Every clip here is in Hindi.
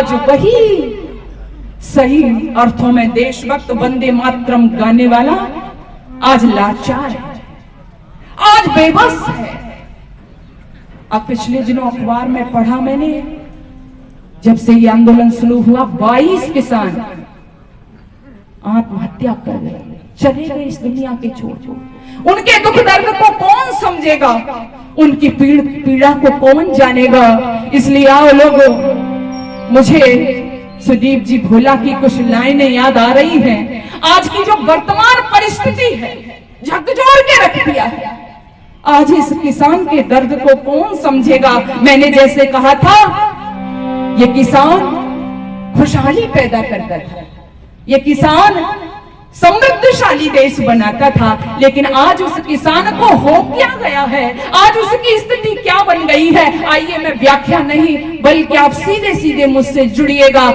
आज वही सही अर्थों में देशभक्त वंदे मातरम गाने वाला आज लाचार है, आज बेबस है। अब पिछले दिनों अखबार में पढ़ा मैंने, जब से ये आंदोलन शुरू हुआ 22 किसान आत्महत्या कर गए, चले गए इस दुनिया के छोड़। उनके दुख दर्द को कौन समझेगा, उनकी पीड़ा को कौन जानेगा। इसलिए आओ लोगों, मुझे सुदीप जी भोला की कुछ लाइनें याद आ रही हैं। आज की जो वर्तमान परिस्थिति है झकझोर के रख दिया है। आज इस किसान के दर्द को कौन समझेगा। मैंने जैसे कहा था, ये किसान खुशहाली पैदा करता था, ये किसान समृद्धशाली देश बनाता था, लेकिन आज उस किसान को हो क्या गया है, आज उसकी स्थिति क्या बन गई है। आइए, मैं व्याख्या नहीं बल्कि आप सीधे सीधे मुझसे जुड़िएगा।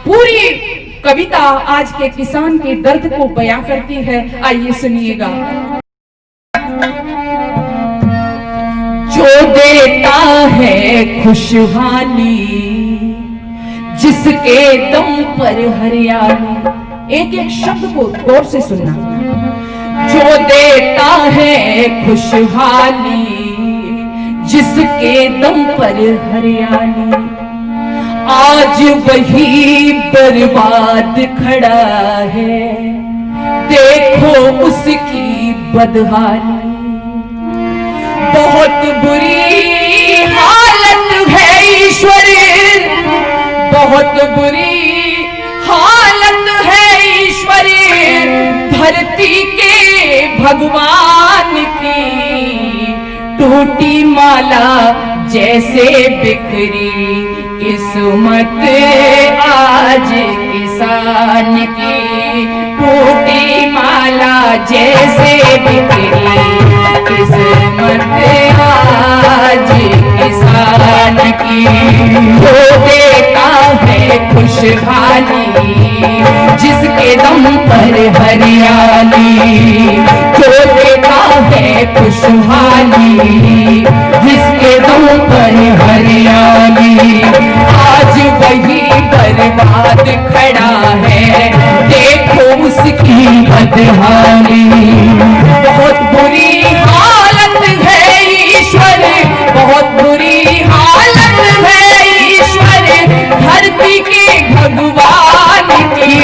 पूरी कविता आज के किसान के दर्द को बयां करती है, आइए सुनिएगा। जो देता है खुशहाली, जिसके दम पर हरियाली, एक एक शब्द को गौर से सुनना। जो देता है खुशहाली, जिसके दम पर हरियाली, आज वही बर्बाद खड़ा है, देखो उसकी बदहाली। बहुत बुरी हालत है ईश्वर, बहुत बुरी हालत है ईश्वर, धरती के भगवान की। टूटी माला जैसे बिखरी किस्मत आज किसान की। टूटी माला जैसे बिखरी किस्मत आज किसान की। जो देता है खुशहाली, जिसके दम पर हरियाली, जो देता है खुशहाली, जिसके दम पर हरियाली, आज वही बर्बाद खड़ा है, देखो उसकी बदहाली। बहुत बुरी हालत है ईश्वर, बहुत बुरी हालत है ईश्वर, धरती के भगवान की।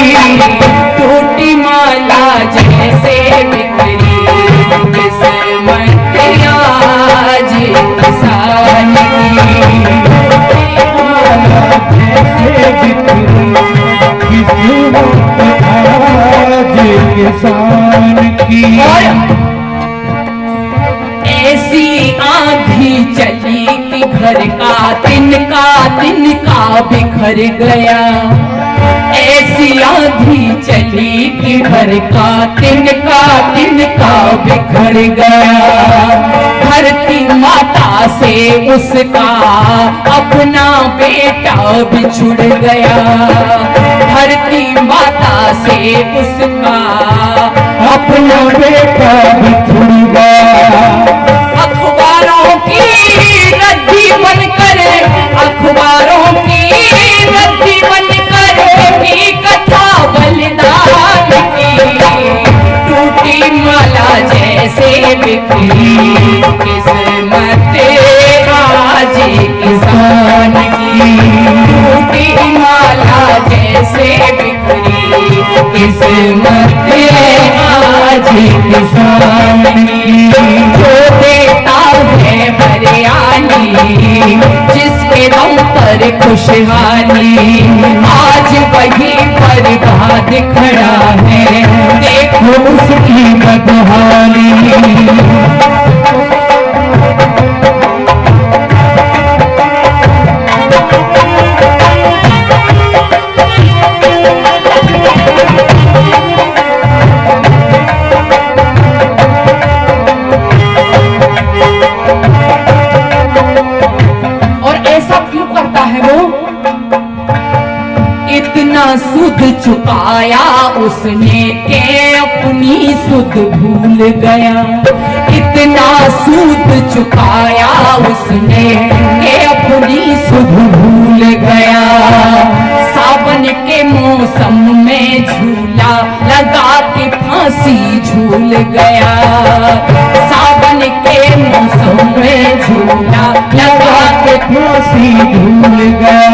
टूटी माला जैसे बिखरी किस्मत आज किसान की। जैसे बिखरी किस्मत आज किसान की। ऐसी आंधी चली कि घर का तिनका बिखर गया। ऐसी आंधी चली कि घर का तिनका बिखर गया। धरती माता से उसका अपना बेटा बिछुड़ गया। धरती माता से उसका अपना बेटा बिछुड़ गया। अखबारों की रद्दी बनकर, अखबारों की रद्दी बनकर की कथा बलिदान की। टूटी माला जैसे बिखरी किस्मत आज किसान की। टूटी माला जैसे बिखरी किस्मत आज किसान की। जो देता है हरियाली, जिसके दम पर खुशहाली, आज वही बर्बाद खड़ा है, देखो उसकी बदहाली। सुध चुकाया उसने के अपनी सुध भूल गया। इतना सूद चुकाया उसने के अपनी सुध भूल गया। फांसी झूल गया, सावन के मौसम में झूला लगा के फांसी झूल गया।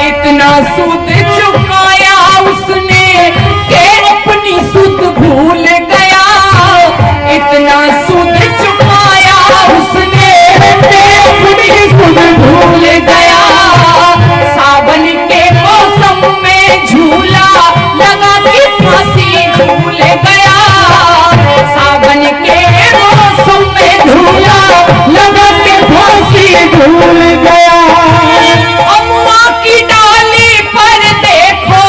इतना सूद चुकाया उसने के अपनी सुध भूल गया, इतना सूद चुकाया उसने के अपनी सुध भूल गया, सावन के मौसम में झूला लगा के फांसी झूल गया, सावन के मौसम में झूला लगा के फांसी झूल गया। अम्मा की डाली पर देखो,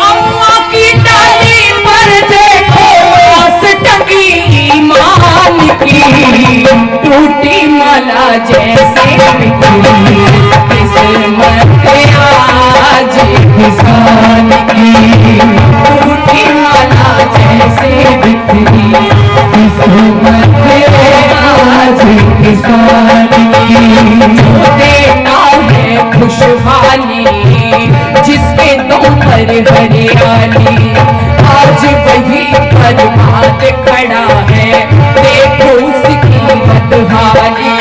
अम्मा की डाली पर देखो, आस टंगी ईमान की, टूटी माला जैसे बिखरी किस्मत आज किसान की, टूटी माला जैसे बिखरी किस्मत आज किसान की। जो देता है खुशहाली जिसके दम पर हरियाली, आज वही बर्बाद खड़ा है, देखो उसकी बदहाली।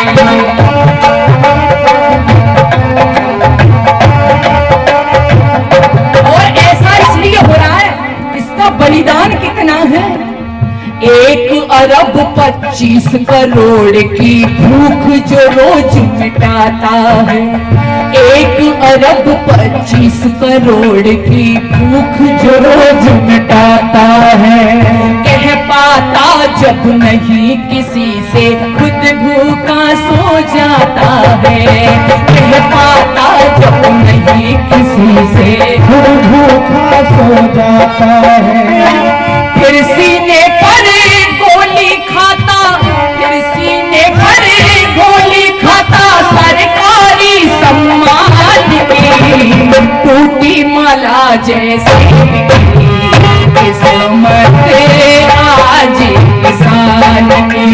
और ऐसा इसलिए हो रहा है, इसका बलिदान कितना है। 1 अरब 25 करोड़ की भूख जो रोज मिटाता है, 1 अरब 25 करोड़ की भूख जो रोज मिटाता है, कह पाता जब नहीं किसी से खुद भूखा सो जाता है, कह पाता जब नहीं किसी से खुद भूखा सो जाता है। फिर सीने पर गोली खाता, फिर सीने पर गोली खाता, सरकारी सम्मान की, टूटी माला जैसे बिखरी किस्मत आज किसान की,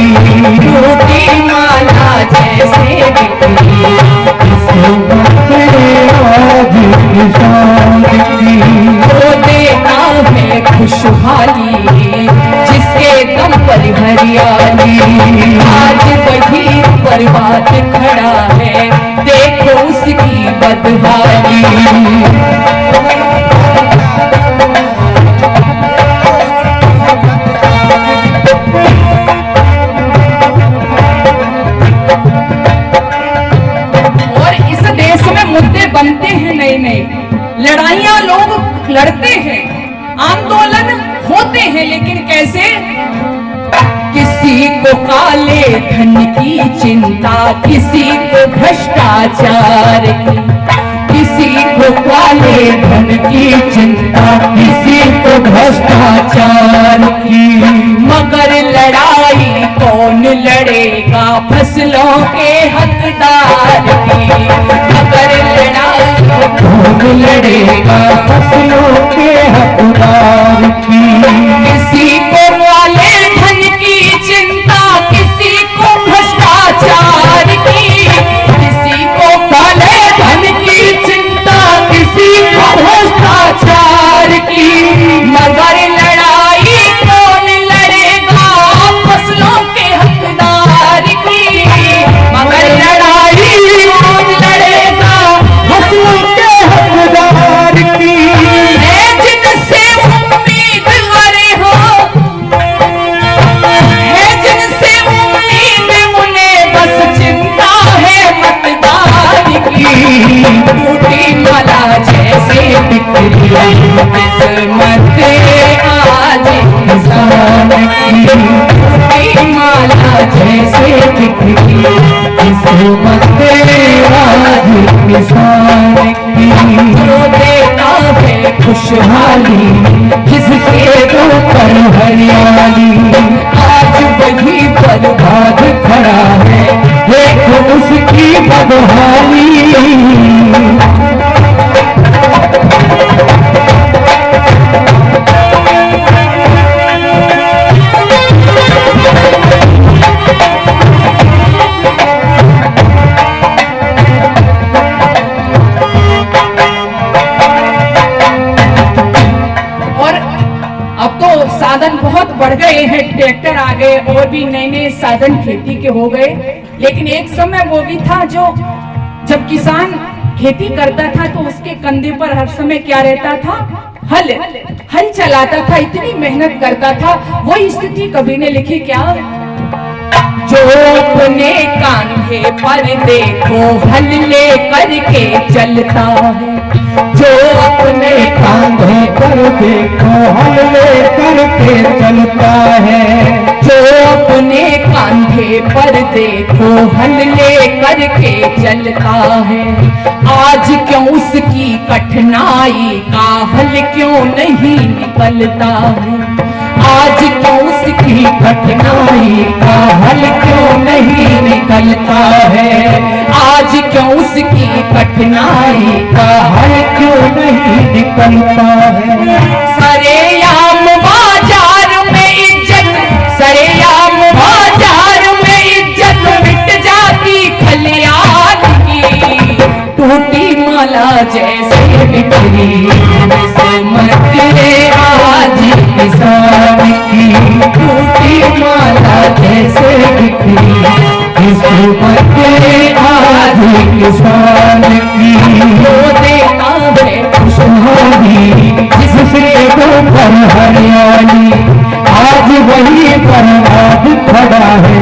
टूटी माला जैसे बिखरी किस्मत आज किसान की। वो देता है खुशहाली जिसके दम पर हरियाली, आज वही बर्बाद खड़ा है, देखो उसकी बदहाली। और इस देश में मुद्दे बनते हैं नए नए, लड़ाइयां लोग लड़ते हैं, आंदोलन होते हैं, लेकिन कैसे। किसी को काले धन की चिंता, किसी को भ्रष्टाचार की, किसी को काले धन की चिंता, किसी को भ्रष्टाचार की, मगर लड़ाई कौन लड़ेगा फसलों के हकदार की, मगर लड़ाई कौन लड़ेगा फसलों के हकदार की। किसी को काले धन की चिंता, किसी को भ्रष्टाचार की, किसी को काले धन की चिंता, किसी को भ्रष्टाचार की, मगर लड़ाई कौन लड़ेगा फसलों के हकदार की, मगर लड़ाई कौन लड़ेगा फसलों के हकदार की। है जिनसे उम्मीद अरे हो, है जिनसे उम्मीद उन्हें बस चिंता है मतदार की, टूटी माला जैसे बिखरी किस्मत आज किसान की, टूटी माला जैसे बिखरी किस्मत आज किसान की। जो देता है खुशहाली जिसके दो पर हरियाली, आज वही बर्बाद खड़ा है, देखो उसकी बदहाली। अभी नए नए साधन खेती के हो गए, लेकिन एक समय वो भी था जो जब किसान खेती करता था तो उसके कंधे पर हर समय क्या रहता था? हल चलाता था, इतनी मेहनत करता था। वही स्थिति कवि ने लिखी क्या? जो अपने कांधे पर देखो हल ले करके चलता है, जो अपने कांधे पर देखो हल ले करके चलता है, जो अपने कांधे पर देखो हल ले करके चलता है, आज क्यों उसकी कठिनाई का हल क्यों नहीं निकलता है? आज क्यों उसकी कठिनाई का हल क्यों नहीं निकलता है? आज क्यों उसकी कठिनाई का हल क्यों नहीं निकलता है? सरेआम बाजार में इज्जत, सरेआम बाजार में इज्जत मिट जाती खलियान की, टूटी माला जैसे बिखरी किस्मत आज किसान की, टूटी माला जैसे बिखरी किस्मत आज किसान की। वो देता है खुशहाली जिसके ऊपर हरियाली, आज वही बर्बाद खड़ा है,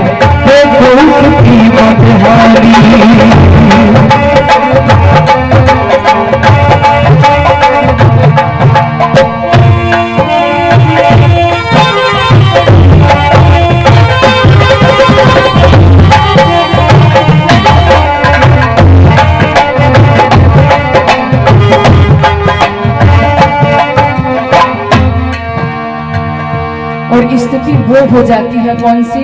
देखो उसकी बदहाली। और स्थिति वो हो जाती है कौन सी?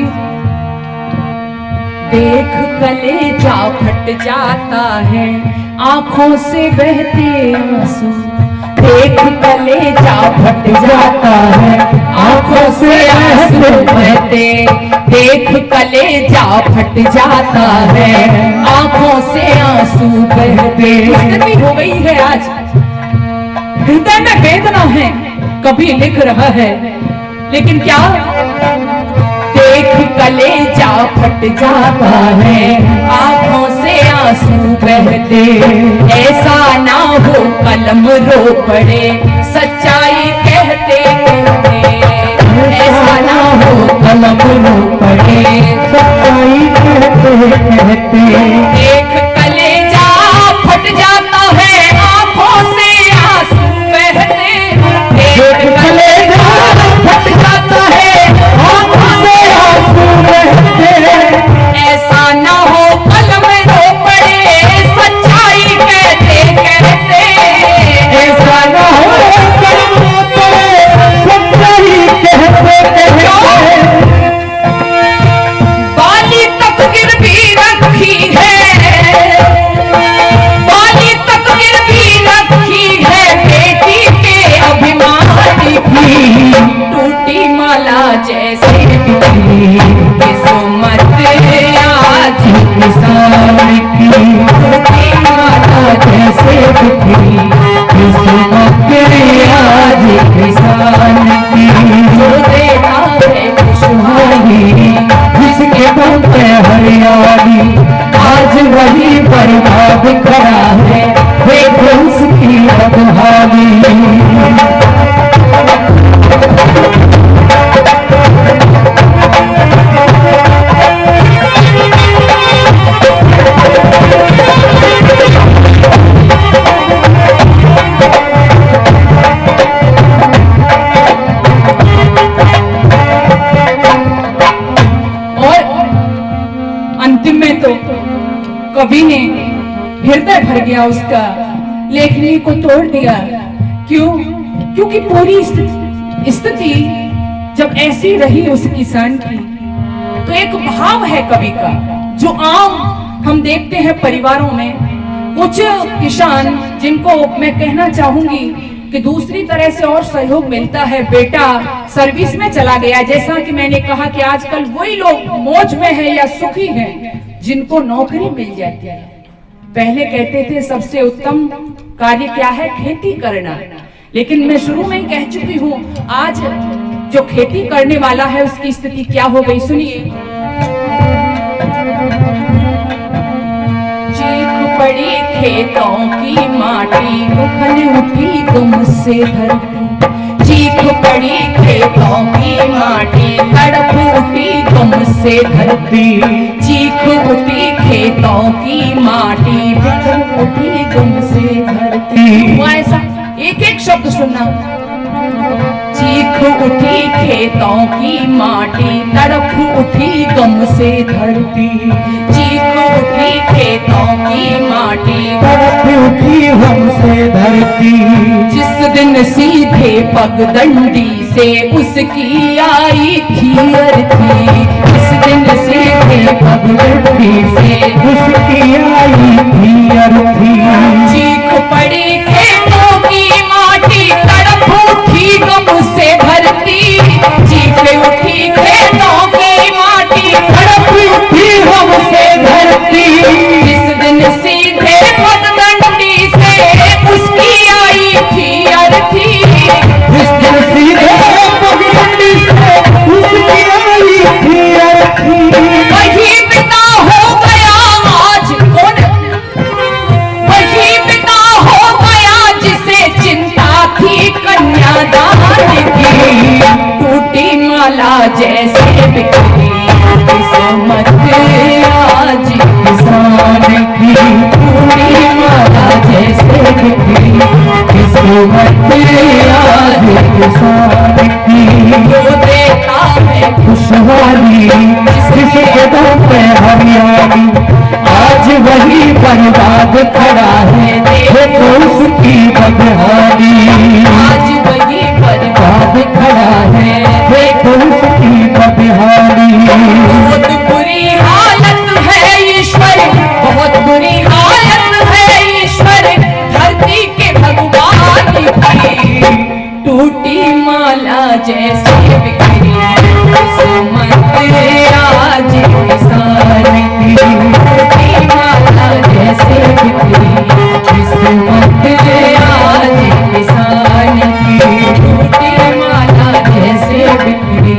देख कलेजा फट जाता है आंखों से बहते आंसू, देख कलेजा फट जाता है आंखों से आंसू बहते, देख कलेजा फट जाता है आंखों से आंसू बहते। स्थिति हो गई है आज, हृदय में वेदना है, कभी लिख रहा है, लेकिन क्या? देख कलेजा फट जाता है आंखों से आंसू बहते, ऐसा ना हो कलम रो पड़े सच्चाई कहते कहते, ऐसा ना हो कलम रो पड़े सच्चाई कहते कहते। देख कलेजा फट जाता है आंखों से आंसू बहते, देख कलेजा फट जाता है आंखों से आंसू बहते, ऐसा ना हो कलम रो पड़े सच्चाई कहते कहते, ऐसा ना हो कलम रो पड़े सच्चाई कहते कहते। बाली तक गिरवी रखी है, बाली तक गिरवी रखी है बेटी के अभिमान की, टूटी माला जैसे बिखरी किस्मत आज किसान की, टूटी माला जैसे बिखरी किस्मत आज किसान की। जो देता है खुशहाली जिसके दम पे हरियाली, आज वही बर्बाद खड़ा है, देखो उसकी बदहाली। अंतिम में तो कवि ने हृदय भर गया उसका, लेखनी को तोड़ दिया। क्यों? क्योंकि पूरी स्थिति जब ऐसी रही उस किसान की, तो एक भाव है कवि का जो आम हम देखते हैं परिवारों में। कुछ किसान जिनको मैं कहना चाहूंगी कि दूसरी तरह से और सहयोग मिलता है, बेटा सर्विस में चला गया, जैसा कि मैंने कहा कि आजकल वही लोग मौज में है या सुखी हैं जिनको नौकरी मिल जाती है। पहले कहते थे सबसे उत्तम कार्य क्या है? खेती करना, लेकिन मैं शुरू में ही कह चुकी हूँ, आज जो खेती करने वाला है उसकी स्थिति क्या हो गई, सुनिए। चीख पड़ी खेतों की माटी, उखल उठी तुमसे धरती। चीख पड़ी खेतों की माटी, तड़प उठी तुमसे धरती। चीख उठी खेतों की माटी, तड़प उठी तुमसे धरती। वो ऐसा एक एक शब्द सुनना। चीख उठी खेतों की माटी, तड़प उठी गम से धरती। चीख उठी खेतों की माटी, तड़प उठी हमसे धरती। जिस दिन सीधे पगडंडी से उसकी आई थी अर्थी। जिस दिन सीधे पगडंडी से उसकी आई थी अर्थी। चीख पड़ी खेतों की माटी, तड़प उठी गम से धरती। चीख उठी खेतों की माटी, तड़प उठी हमसे धरती। जिस दिन सीधे पगडंडी से उसकी आई थी अर्थी। जिस दिन सीधे पगडंडी से उसकी आई थी अर्थी। वही पिता हो गया आज, कौन? वही पिता हो गया जिसे चिंता थी कन्यादान की। टूटी माला जैसे बिखरी किस्मत आज किसान की। टूटी माला जैसे बिखरी किस्मत आज किसान की। जो देता है खुशहाली जिसके कदम पे हरियाली, आज वही बर्बाद खड़ा है, देखो उसकी बदहाली। आज वही बर्बाद खड़ा है, देखो उसकी बदहाली। बहुत बुरी हालत है ईश्वर, बहुत बुरी हालत है ईश्वर धरती के भगवान की। टूटी माला जैसे बिखरी किस्मत आज किसान की। टूटी माला जैसे बिखरी किस्मत आज किसान की। टूटी माला जैसे बिखरी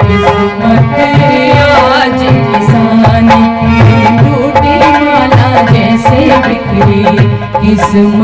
किस्मत आज किसान की। टूटी माला जैसे बिखरी किस्मत